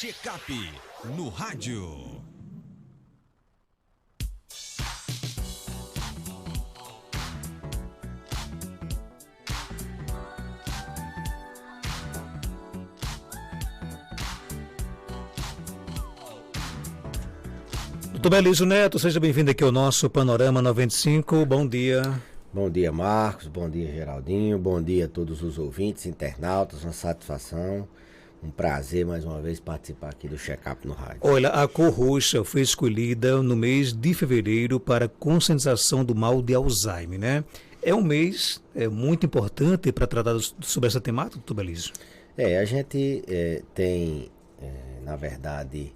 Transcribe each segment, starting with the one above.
Checkup no rádio. Doutor Belísio Neto, seja bem-vindo aqui ao nosso Panorama 95. Bom dia. Bom dia, Marcos. Bom dia, Geraldinho. Bom dia a todos os ouvintes, internautas. Uma satisfação, um prazer mais uma vez participar aqui do Checkup no rádio. Olha, a cor roxa foi escolhida no mês de fevereiro para conscientização do mal de Alzheimer, né? É um mês muito importante para tratar sobre essa temática, doutor Belísio. A gente tem, na verdade,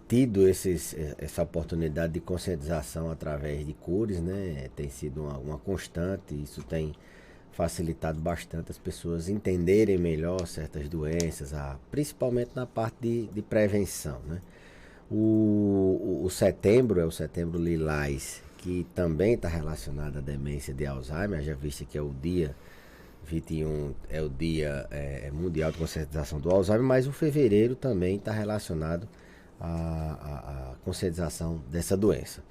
tido essa oportunidade de conscientização através de cores, né? Tem sido uma constante, isso tem facilitado bastante as pessoas entenderem melhor certas doenças, principalmente na parte de prevenção, né? O setembro é o Setembro Lilás, que também está relacionado à demência de Alzheimer, já visto que é o dia 21, é o dia mundial de conscientização do Alzheimer, mas o fevereiro também está relacionado a conscientização dessa doença,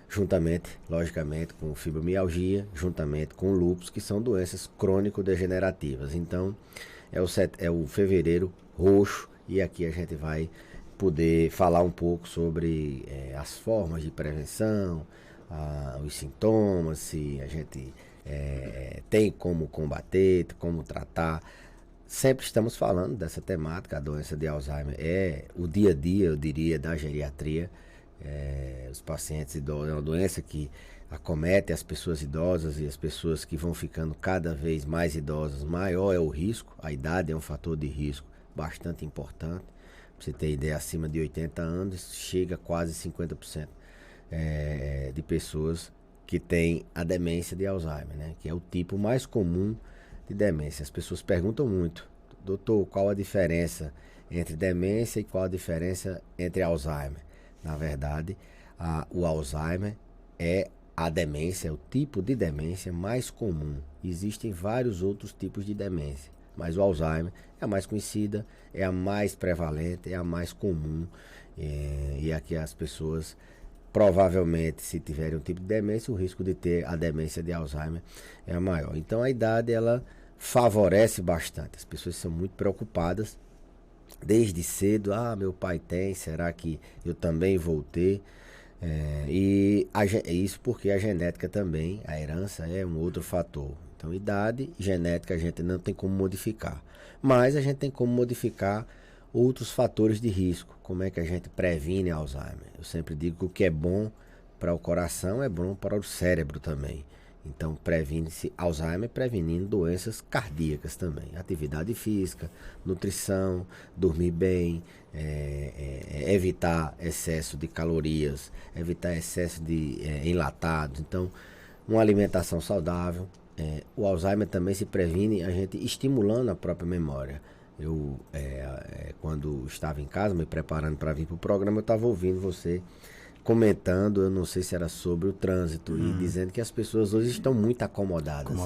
juntamente, logicamente, com fibromialgia, juntamente com lúpus, que são doenças crônico-degenerativas. Então, é o fevereiro roxo, e aqui a gente vai poder falar um pouco sobre as formas de prevenção, os sintomas, se a gente tem como combater, como tratar. Sempre estamos falando dessa temática. A doença de Alzheimer é o dia a dia, eu diria, da geriatria. Os pacientes idosos é uma doença que acomete as pessoas idosas, e as pessoas que vão ficando cada vez mais idosas, maior é o risco. A idade é um fator de risco bastante importante. Para você ter ideia, acima de 80 anos, chega a quase 50% de pessoas que têm a demência de Alzheimer, né? Que é o tipo mais comum de demência. As pessoas perguntam muito: doutor, qual a diferença entre demência e qual a diferença entre Alzheimer? Na verdade, o Alzheimer é a demência, é o tipo de demência mais comum. Existem vários outros tipos de demência, mas o Alzheimer é a mais conhecida, é a mais prevalente, é a mais comum, e aqui as pessoas provavelmente, se tiverem um tipo de demência, o risco de ter a demência de Alzheimer é maior. Então a idade, ela favorece bastante. As pessoas são muito preocupadas desde cedo. Meu pai tem, será que eu também vou ter? Isso porque a genética também, a herança é um outro fator. Então idade, genética a gente não tem como modificar, mas a gente tem como modificar outros fatores de risco. Como é que a gente previne Alzheimer? Eu sempre digo que o que é bom para o coração é bom para o cérebro também. Então previne-se Alzheimer prevenindo doenças cardíacas também. Atividade física, nutrição, dormir bem, evitar excesso de calorias, evitar excesso de enlatados. Então, uma alimentação saudável. O Alzheimer também se previne a gente estimulando a própria memória. Eu, quando estava em casa, me preparando para vir para o programa, eu estava ouvindo você comentando, eu não sei se era sobre o trânsito, e dizendo que as pessoas hoje estão muito acomodadas.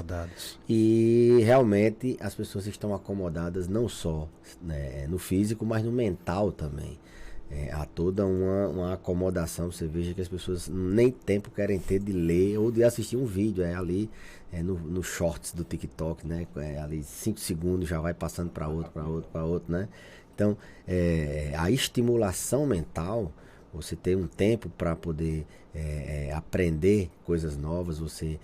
E realmente as pessoas estão acomodadas não só, né, no físico, mas no mental também. Há toda uma acomodação. Você veja que as pessoas nem tempo querem ter de ler ou de assistir um vídeo. Ali no shorts do TikTok, né? Ali 5 segundos já vai passando para outro, né? Então, a estimulação mental, você ter um tempo para poder aprender coisas novas, você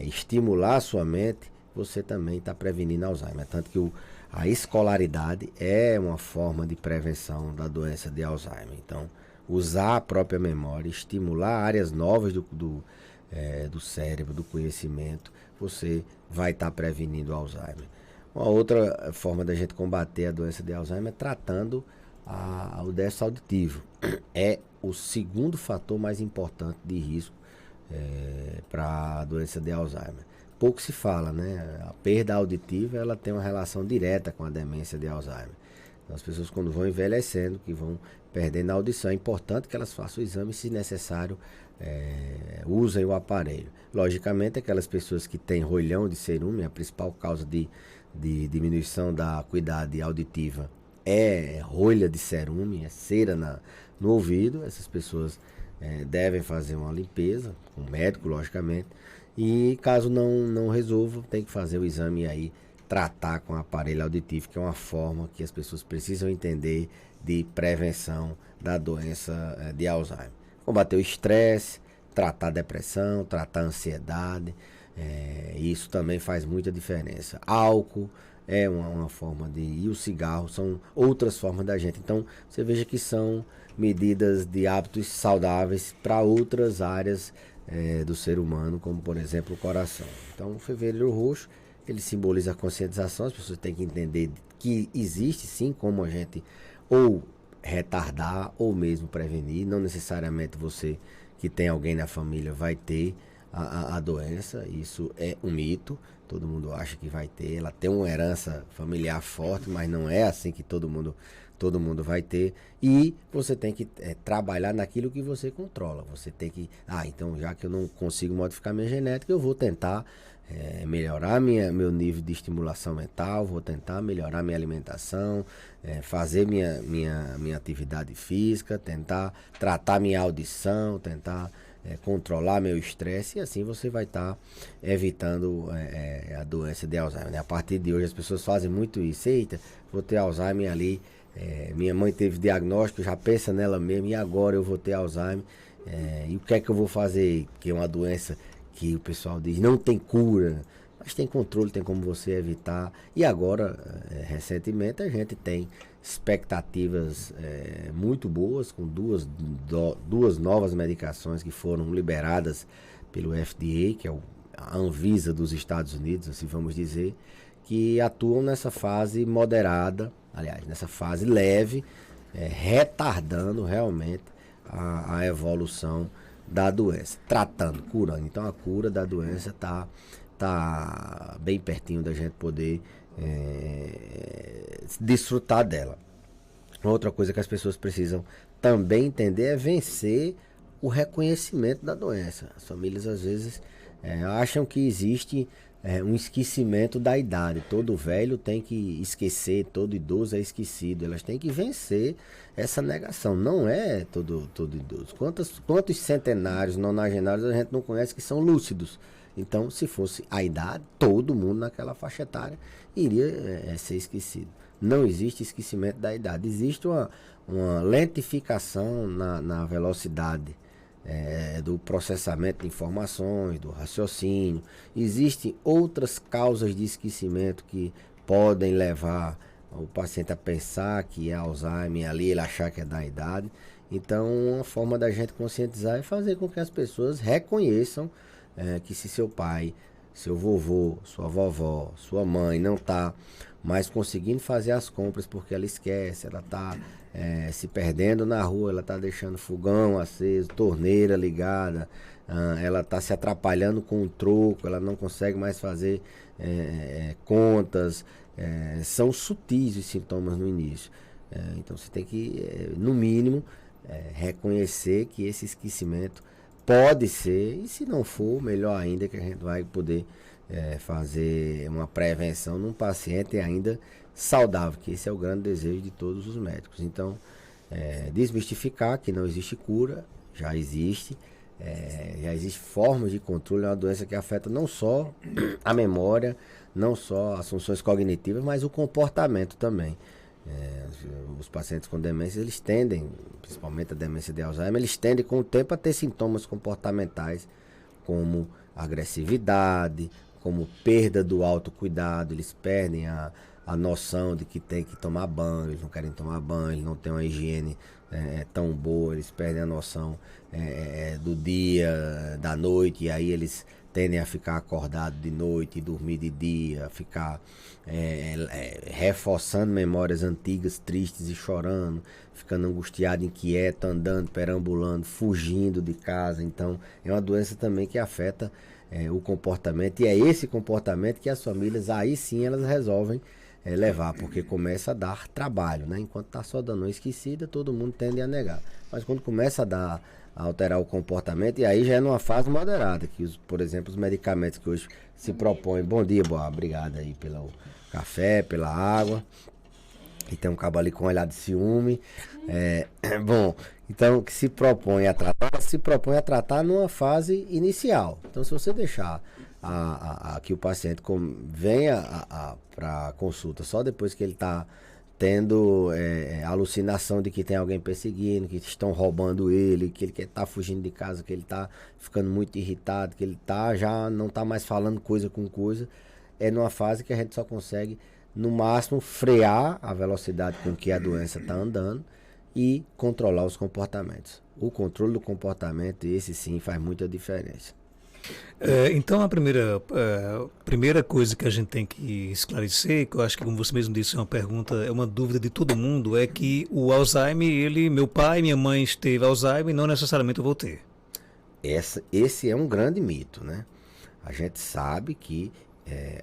estimular a sua mente, você também está prevenindo Alzheimer. Tanto que a escolaridade é uma forma de prevenção da doença de Alzheimer. Então, usar a própria memória, estimular áreas novas do cérebro, do conhecimento, você vai estar prevenindo Alzheimer. Uma outra forma da gente combater a doença de Alzheimer é tratando o déficit auditivo. É o segundo fator mais importante de risco para a doença de Alzheimer. Pouco se fala, né? A perda auditiva, ela tem uma relação direta com a demência de Alzheimer. Então, as pessoas, quando vão envelhecendo, que vão perdendo a audição, é importante que elas façam o exame, se necessário, usem o aparelho. Logicamente, aquelas pessoas que têm rolhão de cerume, a principal causa de diminuição da acuidade auditiva é rolha de cerume, é cera no ouvido. Essas pessoas devem fazer uma limpeza, com o médico, logicamente. E caso não resolva, tem que fazer o exame aí, tratar com o aparelho auditivo, que é uma forma que as pessoas precisam entender de prevenção da doença de Alzheimer. Combater o estresse, tratar a depressão, tratar a ansiedade, isso também faz muita diferença. Álcool é uma forma e o cigarro são outras formas da gente. Então, você veja que são medidas de hábitos saudáveis para outras áreas do ser humano, como por exemplo o coração. Então, o Fevereiro Roxo, ele simboliza a conscientização. As pessoas têm que entender que existe sim como a gente ou retardar ou mesmo prevenir. Não necessariamente você que tem alguém na família vai ter a doença. Isso é um mito. Todo mundo acha que vai ter. Ela tem uma herança familiar forte, mas não é assim que todo mundo vai ter. E você tem que trabalhar naquilo que você controla. Você tem que, então já que eu não consigo modificar minha genética, eu vou tentar melhorar meu nível de estimulação mental, vou tentar melhorar minha alimentação, fazer minha atividade física, tentar tratar minha audição, tentar controlar meu estresse, e assim você vai estar evitando a doença de Alzheimer, né? A partir de hoje as pessoas fazem muito isso. Eita, vou ter Alzheimer ali, minha mãe teve diagnóstico, já pensa nela mesmo, e agora eu vou ter Alzheimer, e o que é que eu vou fazer? Que é uma doença que o pessoal diz não tem cura, mas tem controle, tem como você evitar. E agora, recentemente, a gente tem expectativas muito boas com duas novas medicações que foram liberadas pelo FDA, que é a Anvisa dos Estados Unidos, assim vamos dizer, que atuam nessa fase moderada, aliás, nessa fase leve, retardando realmente a evolução da doença, tratando, curando. Então a cura da doença tá bem pertinho da gente poder desfrutar dela. Outra coisa que as pessoas precisam também entender é vencer o reconhecimento da doença. As famílias às vezes acham que existe um esquecimento da idade. Todo velho tem que esquecer, todo idoso é esquecido. Elas têm que vencer essa negação. Não é todo idoso. Quantos centenários, nonagenários a gente não conhece que são lúcidos? Então, se fosse a idade, todo mundo naquela faixa etária iria ser esquecido. Não existe esquecimento da idade. Existe uma lentificação na velocidade do processamento de informações, do raciocínio. Existem outras causas de esquecimento que podem levar o paciente a pensar que é Alzheimer, ali ele achar que é da idade. Então, uma forma da gente conscientizar é fazer com que as pessoas reconheçam que se seu pai, seu vovô, sua vovó, sua mãe não está mais conseguindo fazer as compras porque ela esquece, ela está se perdendo na rua, ela está deixando fogão aceso, torneira ligada, ela está se atrapalhando com o troco, ela não consegue mais fazer contas, são sutis os sintomas no início. Então você tem que, no mínimo, reconhecer que esse esquecimento pode ser, e se não for, melhor ainda, que a gente vai poder fazer uma prevenção num paciente ainda saudável, que esse é o grande desejo de todos os médicos. Então, desmistificar que não existe cura, já existe formas de controle. É uma doença que afeta não só a memória, não só as funções cognitivas, mas o comportamento também. Os pacientes com demência, eles tendem, principalmente a demência de Alzheimer, eles tendem com o tempo a ter sintomas comportamentais como agressividade, como perda do autocuidado. Eles perdem a noção de que tem que tomar banho, eles não querem tomar banho, eles não têm uma higiene tão boa, eles perdem a noção do dia, da noite, e aí eles tendem a ficar acordados de noite e dormir de dia, ficar reforçando memórias antigas, tristes e chorando, ficando angustiado, inquieto, andando, perambulando, fugindo de casa. Então é uma doença também que afeta o comportamento, e é esse comportamento que as famílias, aí sim, elas resolvem levar, porque começa a dar trabalho, né? Enquanto está só dando uma esquecida, todo mundo tende a negar, mas quando começa a alterar o comportamento, e aí já é numa fase moderada, que por exemplo, os medicamentos que hoje se propõem. Bom dia, Boa, obrigado aí pelo café, pela água. E tem um cabo ali com olhar de ciúme. Bom, então que se propõe a tratar numa fase inicial. Então se você deixar que o paciente venha para a consulta só depois que ele está tendo alucinação de que tem alguém perseguindo, que estão roubando ele, que ele está fugindo de casa, que ele está ficando muito irritado, que ele já não está mais falando coisa com coisa, é numa fase que a gente só consegue no máximo frear a velocidade com que a doença está andando e controlar os comportamentos. O controle do comportamento, esse sim, faz muita diferença. Então a primeira coisa que a gente tem que esclarecer, que eu acho que como você mesmo disse, é uma dúvida de todo mundo, é que o Alzheimer, meu pai e minha mãe teve Alzheimer, não necessariamente eu vou ter. Esse é um grande mito, né? A gente sabe que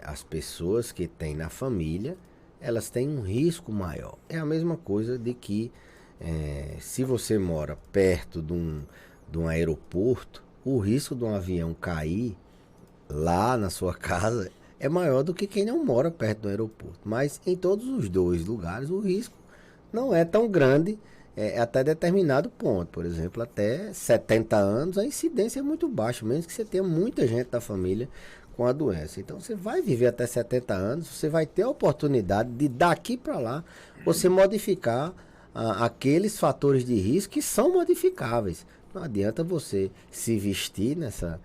as pessoas que têm na família, elas têm um risco maior. É a mesma coisa de que se você mora perto de um aeroporto, o risco de um avião cair lá na sua casa é maior do que quem não mora perto do aeroporto. Mas em todos os dois lugares o risco não é tão grande até determinado ponto. Por exemplo, até 70 anos a incidência é muito baixa, menos que você tenha muita gente da família com a doença. Então você vai viver até 70 anos, você vai ter a oportunidade de daqui para lá você modificar aqueles fatores de risco que são modificáveis. Não adianta você se vestir nessa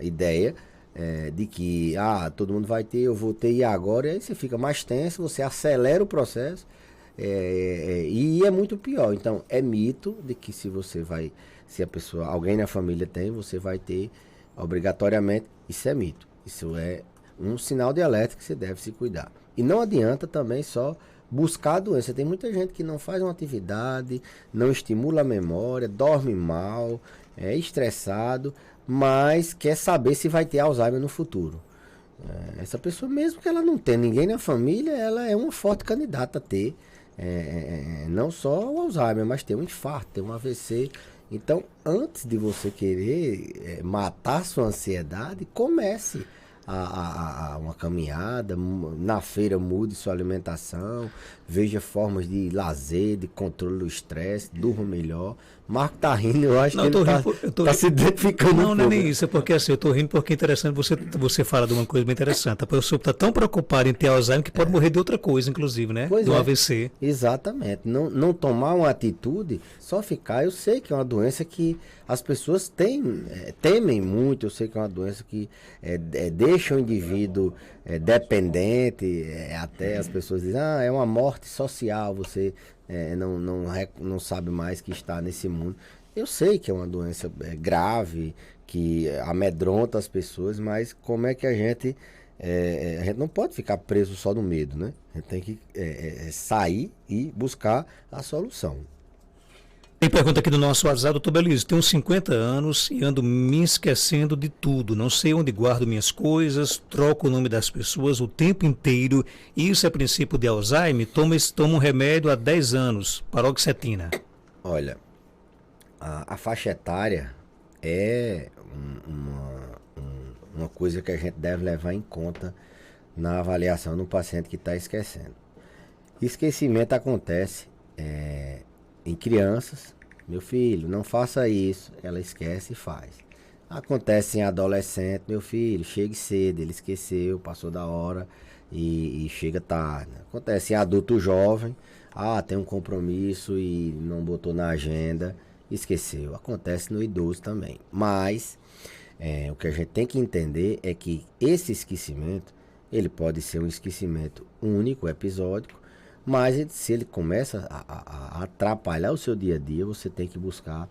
ideia de que todo mundo vai ter, eu vou ter e agora, e aí você fica mais tenso, você acelera o processo e é muito pior. Então é mito de que se alguém na família tem, você vai ter obrigatoriamente. Isso é mito. Isso é um sinal de alerta que você deve se cuidar. E não adianta também só buscar a doença. Tem muita gente que não faz uma atividade, não estimula a memória, dorme mal, é estressado, mas quer saber se vai ter Alzheimer no futuro. Essa pessoa, mesmo que ela não tenha ninguém na família, ela é uma forte candidata a ter não só o Alzheimer, mas ter um infarto, ter um AVC. Então, antes de você querer matar sua ansiedade, comece uma caminhada, na feira mude sua alimentação, veja formas de lazer, de controle do estresse, durma melhor. Marco tá rindo, eu acho que ele tá se identificando. Não, não é nem isso, é porque assim, eu tô rindo porque é interessante, você fala de uma coisa bem interessante. A pessoa está tão preocupada em ter Alzheimer que pode morrer de outra coisa, inclusive, né? Pois do AVC. Exatamente. Não tomar uma atitude, só ficar. Eu sei que é uma doença que as pessoas temem muito, eu sei que é uma doença que deixa o indivíduo dependente, até as pessoas dizem, é uma morte social, você não sabe mais que está nesse mundo. Eu sei que é uma doença grave, que amedronta as pessoas, mas como é que a gente não pode ficar preso só no medo, né? A gente tem que sair e buscar a solução. Tem pergunta aqui do nosso WhatsApp, doutor Belísio. Tenho 50 anos e ando me esquecendo de tudo. Não sei onde guardo minhas coisas, troco o nome das pessoas o tempo inteiro. Isso é princípio de Alzheimer? Tomo um remédio há 10 anos, paroxetina. Olha, a faixa etária é uma coisa que a gente deve levar em conta na avaliação do paciente que está esquecendo. Esquecimento acontece em crianças. Meu filho, não faça isso. Ela esquece e faz. Acontece em adolescente. Meu filho, chegue cedo. Ele esqueceu, passou da hora e chega tarde. Acontece em adulto jovem. Tem um compromisso e não botou na agenda, esqueceu. Acontece no idoso também. Mas o que a gente tem que entender é que esse esquecimento, ele pode ser um esquecimento único, episódico, mas se ele começa a atrapalhar o seu dia a dia, você tem que buscar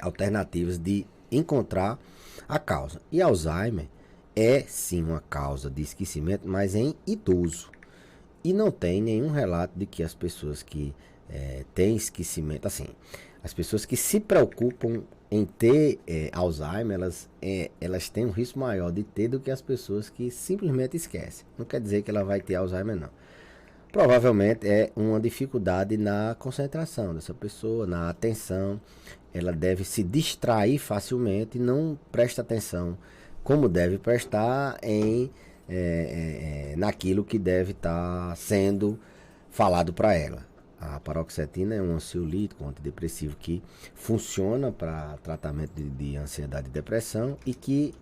alternativas de encontrar a causa. E Alzheimer é sim uma causa de esquecimento, mas em idoso. E não tem nenhum relato de que as pessoas que têm esquecimento, assim, as pessoas que se preocupam em ter Alzheimer, elas têm um risco maior de ter do que as pessoas que simplesmente esquecem. Não quer dizer que ela vai ter Alzheimer, não. Provavelmente é uma dificuldade na concentração dessa pessoa, na atenção. Ela deve se distrair facilmente e não presta atenção como deve prestar em naquilo que deve estar sendo falado para ela. A paroxetina é um ansiolítico, um antidepressivo que funciona para tratamento de ansiedade e depressão e que,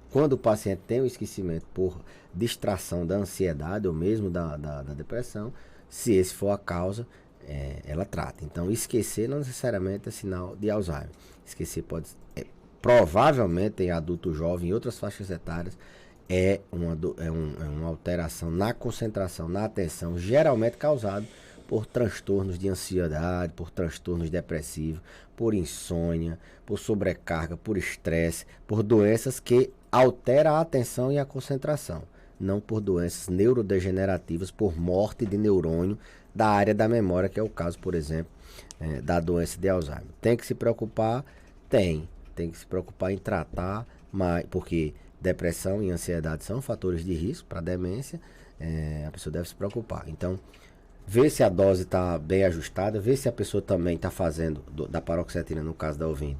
quando o paciente tem o esquecimento por distração da ansiedade ou mesmo da depressão, se esse for a causa, ela trata. Então, esquecer não necessariamente é sinal de Alzheimer. Esquecer provavelmente em adulto jovem, em outras faixas etárias, é uma alteração na concentração, na atenção, geralmente causado por transtornos de ansiedade, por transtornos depressivos, por insônia, por sobrecarga, por estresse, por doenças que alteram a atenção e a concentração, não por doenças neurodegenerativas, por morte de neurônio da área da memória, que é o caso, por exemplo, da doença de Alzheimer. Tem que se preocupar? Tem que se preocupar em tratar, porque depressão e ansiedade são fatores de risco para demência, a pessoa deve se preocupar. Então, ver se a dose está bem ajustada, ver se a pessoa também está fazendo, da paroxetina no caso da ouvinte,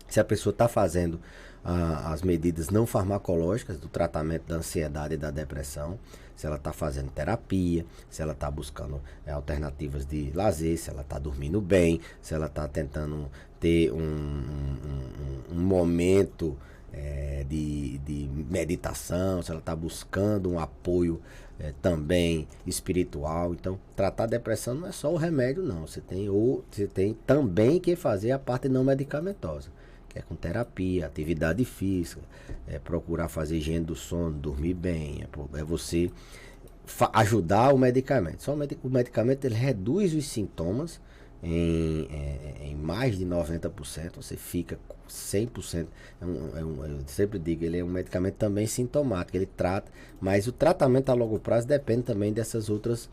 se a pessoa está fazendo as medidas não farmacológicas do tratamento da ansiedade e da depressão, se ela está fazendo terapia, se ela está buscando alternativas de lazer, se ela está dormindo bem, se ela está tentando ter um momento de meditação, se ela está buscando um apoio também espiritual. Então, tratar a depressão não é só o remédio, não. Você tem também que fazer a parte não medicamentosa, que é com terapia, atividade física, procurar fazer higiene do sono, dormir bem, você ajudar o medicamento. Só o medicamento ele reduz os sintomas em mais de 90%, você fica 100%, eu sempre digo, ele é um medicamento também sintomático, ele trata, mas o tratamento a longo prazo depende também dessas outras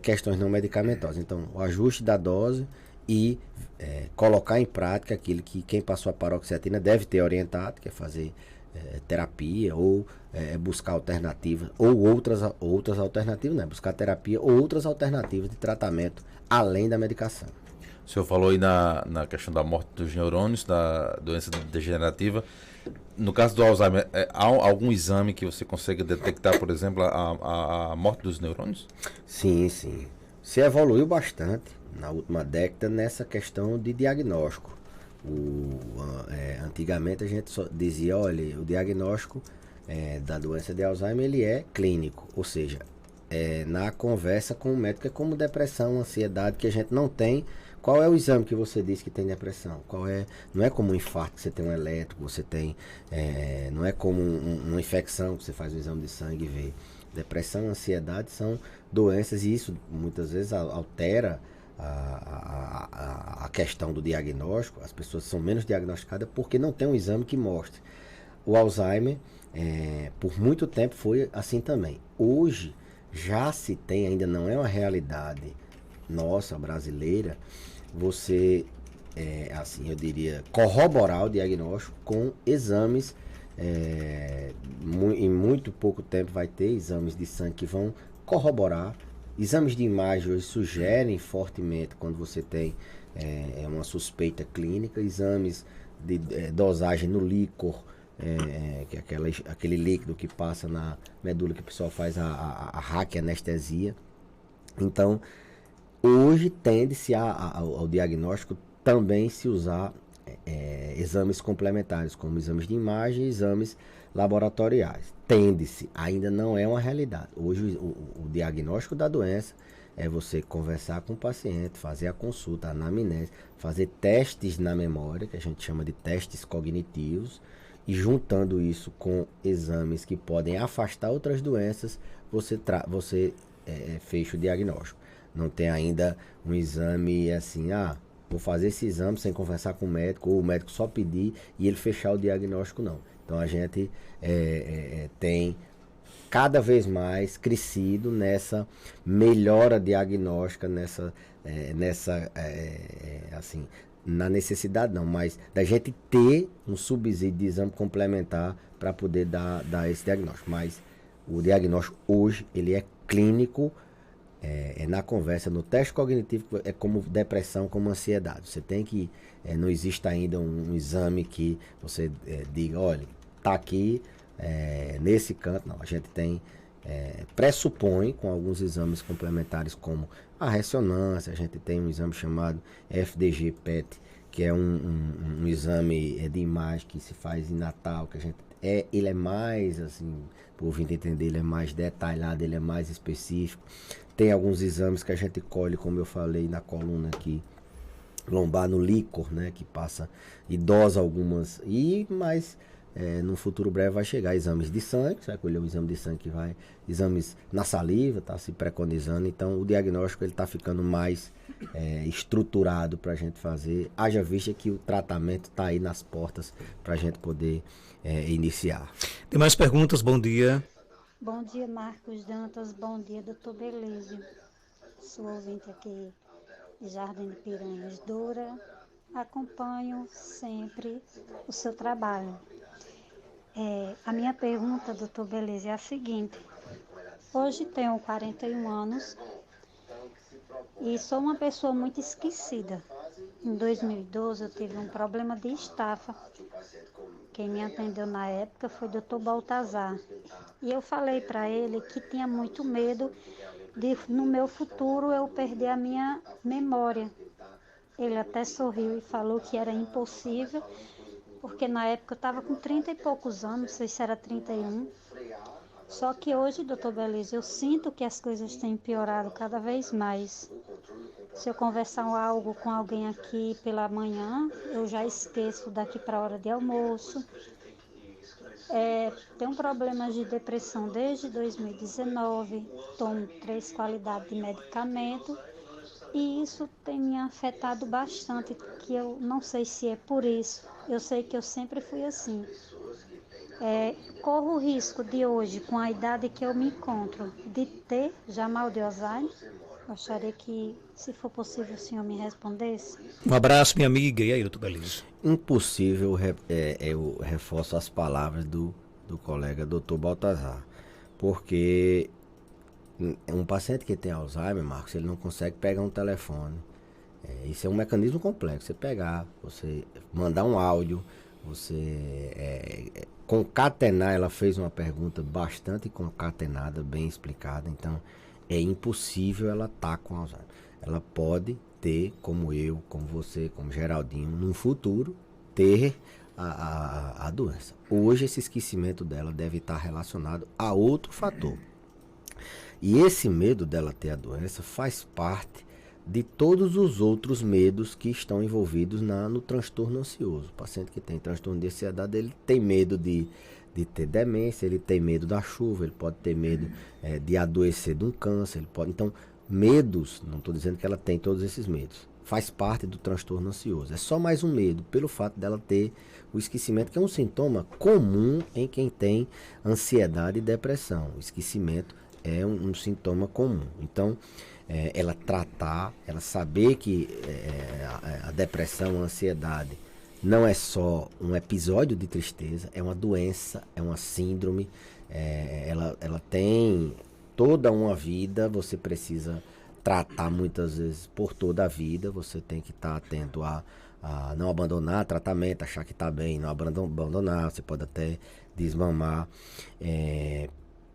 questões não medicamentosas. Então, o ajuste da dose e colocar em prática aquilo que quem passou a paroxetina deve ter orientado, que é fazer terapia ou buscar alternativas ou outras alternativas, né? Buscar terapia ou outras alternativas de tratamento além da medicação. O senhor falou aí na questão da morte dos neurônios, da doença degenerativa. No caso do Alzheimer, há algum exame que você consegue detectar, por exemplo, a morte dos neurônios? Sim. Se evoluiu bastante na última década nessa questão de diagnóstico. Antigamente a gente só dizia, olha, o diagnóstico da doença de Alzheimer ele é clínico, ou seja, na conversa com o médico, é como depressão, ansiedade, que a gente não tem. Qual é o exame que você diz que tem depressão? Não é como um infarto, que você tem um elétrico, você tem, não é como uma infecção, que você faz um exame de sangue e vê. Depressão, ansiedade são doenças e isso muitas vezes altera a questão do diagnóstico. As pessoas são menos diagnosticadas porque não tem um exame que mostre. O Alzheimer, por muito tempo foi assim também. Hoje já se tem, ainda não é uma realidade nossa, brasileira, você, assim, eu diria, corroborar o diagnóstico com exames. Em muito pouco tempo vai ter exames de sangue que vão corroborar. Exames de imagem hoje sugerem fortemente quando você tem uma suspeita clínica. Exames de dosagem no líquor, que é aquele líquido que passa na medula, que o pessoal faz a raquianestesia. Então, hoje tende-se ao diagnóstico também se usar exames complementares, como exames de imagem e exames laboratoriais. Tende-se, ainda não é uma realidade. Hoje o diagnóstico da doença é você conversar com o paciente, fazer a consulta, a anamnese, fazer testes na memória, que a gente chama de testes cognitivos, e juntando isso com exames que podem afastar outras doenças, você fecha o diagnóstico. Não tem ainda um exame assim, vou fazer esse exame sem conversar com o médico, ou o médico só pedir e ele fechar o diagnóstico, não. Então a gente tem cada vez mais crescido nessa melhora diagnóstica, assim, na necessidade não, mas da gente ter um subsídio de exame complementar para poder dar esse diagnóstico. Mas o diagnóstico hoje, ele é clínico, na conversa, no teste cognitivo, é como depressão, como ansiedade. Você tem que, não existe ainda um exame que você diga, olha, tá aqui nesse canto, não. A gente tem, pressupõe com alguns exames complementares como a ressonância, a gente tem um exame chamado FDG-PET, que é um exame de imagem que se faz em Natal, que a gente ele é mais, assim, por ouvinte entender, ele é mais detalhado, ele é mais específico. Tem alguns exames que a gente colhe, como eu falei na coluna aqui, lombar no líquor, né, que passa e dosa algumas, mas no futuro breve vai chegar exames de sangue, você vai colher um exame de sangue que vai, exames na saliva, está se preconizando, então o diagnóstico ele está ficando mais estruturado para a gente fazer, haja vista que o tratamento está aí nas portas para a gente poder iniciar. Tem mais perguntas? Bom dia. Bom dia, Marcos Dantas. Bom dia, doutor Belísio. Sou ouvinte aqui de Jardim de Piranhas, Doura. Acompanho sempre o seu trabalho. A minha pergunta, doutor Belísio, é a seguinte. Hoje tenho 41 anos e sou uma pessoa muito esquecida. Em 2012 eu tive um problema de estafa. Quem me atendeu na época foi o doutor Baltazar. E eu falei para ele que tinha muito medo de, no meu futuro, eu perder a minha memória. Ele até sorriu e falou que era impossível, porque na época eu estava com 30 e poucos anos, não sei se era 31. Só que hoje, doutor Belísio, eu sinto que as coisas têm piorado cada vez mais. Se eu conversar algo com alguém aqui pela manhã, eu já esqueço daqui para a hora de almoço. Tenho problemas de depressão desde 2019, tomo 3 qualidades de medicamento e isso tem me afetado bastante, que eu não sei se é por isso, eu sei que eu sempre fui assim. Corro o risco de hoje, com a idade que eu me encontro, de ter já mal de Alzheimer. Gostaria que, se for possível, o senhor me respondesse. Um abraço, minha amiga. E aí, doutor Belísio? Impossível, eu reforço as palavras do colega doutor Baltazar, porque um paciente que tem Alzheimer, Marcos, ele não consegue pegar um telefone. Isso é um mecanismo complexo. Você pegar, você mandar um áudio, você concatenar. Ela fez uma pergunta bastante concatenada, bem explicada, então é impossível ela estar com Alzheimer. Ela pode ter, como eu, como você, como Geraldinho, no futuro, ter a doença. Hoje esse esquecimento dela deve estar relacionado a outro fator. E esse medo dela ter a doença faz parte de todos os outros medos que estão envolvidos no transtorno ansioso. O paciente que tem transtorno de ansiedade, ele tem medo de ter demência, ele tem medo da chuva, ele pode ter medo de adoecer de um câncer, ele pode. Então, medos, não estou dizendo que ela tem todos esses medos, faz parte do transtorno ansioso. É só mais um medo, pelo fato dela ter o esquecimento, que é um sintoma comum em quem tem ansiedade e depressão. O esquecimento é um sintoma comum. Então, ela tratar, ela saber que a depressão, a ansiedade, não é só um episódio de tristeza, é uma doença, é uma síndrome, ela tem toda uma vida, você precisa tratar muitas vezes por toda a vida, você tem que estar atento a não abandonar tratamento, achar que está bem, não abandonar, você pode até desmamar,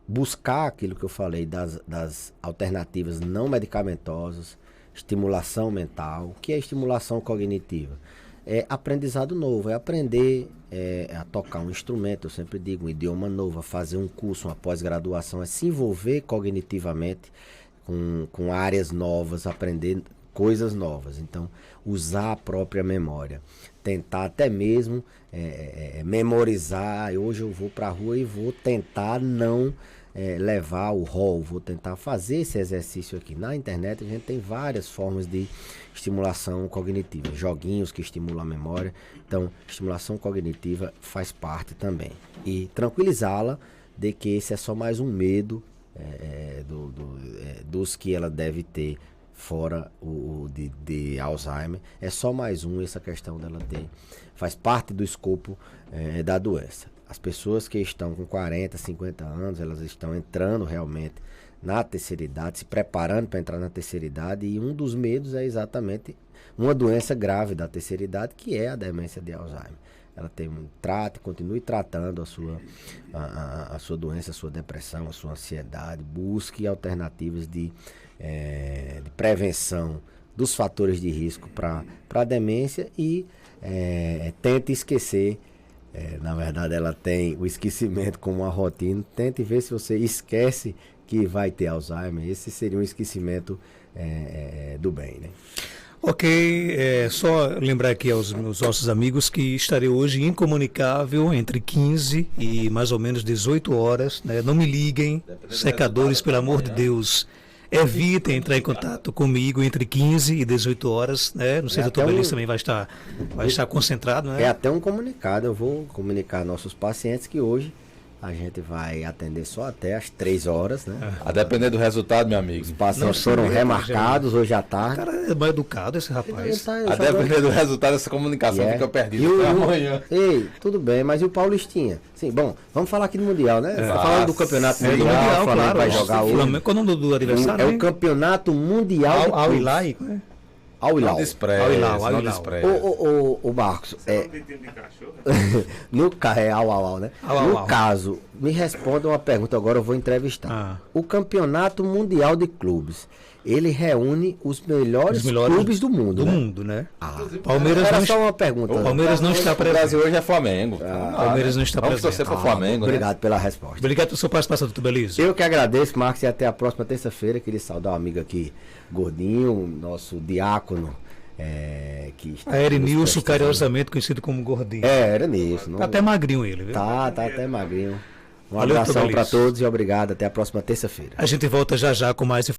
buscar aquilo que eu falei das alternativas não medicamentosas, estimulação mental. O que é estimulação cognitiva? É aprendizado novo, é aprender a tocar um instrumento, eu sempre digo, um idioma novo, fazer um curso, uma pós-graduação, é se envolver cognitivamente com áreas novas, aprender coisas novas. Então, usar a própria memória, tentar até mesmo memorizar. Hoje eu vou para a rua e vou tentar não levar o rol, vou tentar fazer esse exercício aqui. Na internet a gente tem várias formas de estimulação cognitiva, joguinhos que estimulam a memória. Então, estimulação cognitiva faz parte também. E tranquilizá-la de que esse é só mais um medo dos que ela deve ter fora de Alzheimer. É só mais essa questão dela ter. Faz parte do escopo da doença. As pessoas que estão com 40, 50 anos, elas estão entrando realmente na terceira idade, se preparando para entrar na terceira idade, e um dos medos é exatamente uma doença grave da terceira idade, que é a demência de Alzheimer. ela continue tratando a sua doença, a sua depressão, a sua ansiedade, busque alternativas de prevenção dos fatores de risco para a demência e tente esquecer. Na verdade, ela tem o esquecimento como uma rotina. Tente ver se você esquece que vai ter Alzheimer. Esse seria um esquecimento do bem, né? Ok, só lembrar aqui aos meus nossos amigos que estarei hoje incomunicável entre 15 e mais ou menos 18 horas, né? Não me liguem, secadores, pelo amor de Deus. Evitem entrar em contato comigo entre 15 e 18 horas, né? Não sei se o Dr. Belício também vai estar concentrado, né? É até um comunicado, eu vou comunicar a nossos pacientes que hoje a gente vai atender só até às 3 horas, né? A depender do resultado, meu amigo. Os pacientes foram remarcados hoje à tarde. O cara é mal educado, esse rapaz. A depender do resultado, essa comunicação fica perdida até amanhã. Ei, tudo bem, mas e o Paulistinha? Sim, bom, vamos falar aqui do Mundial, né? Tá falando do Campeonato Mundial, do Mundial, o Flamengo claro, vai jogar hoje. Flamengo, qual é o nome do adversário? É o Campeonato Mundial Al Hilal. Ao Hilal. O Marcos, no caso, no caso, me responda uma pergunta, agora eu vou entrevistar. O Campeonato Mundial de Clubes, ele reúne os melhores clubes do mundo, do né? mundo, né? Palmeiras era não só uma pergunta. O Palmeiras não está presente. O Brasil hoje é Flamengo. Palmeiras não está Vamos presente. torcer para o Flamengo, Obrigado pela resposta. Obrigado pela sua participação, Dr. Belício. Eu que agradeço, Marcos, e até a próxima terça-feira. Queria saudar um amigo aqui, Gordinho, nosso diácono, que está... Erenilson, carinhosamente conhecido como Gordinho. Erenilson. Tá até magrinho ele, viu? Tá até magrinho. Um Valeu, abração Dr. para todos e obrigado. Até a próxima terça-feira. A gente volta já com mais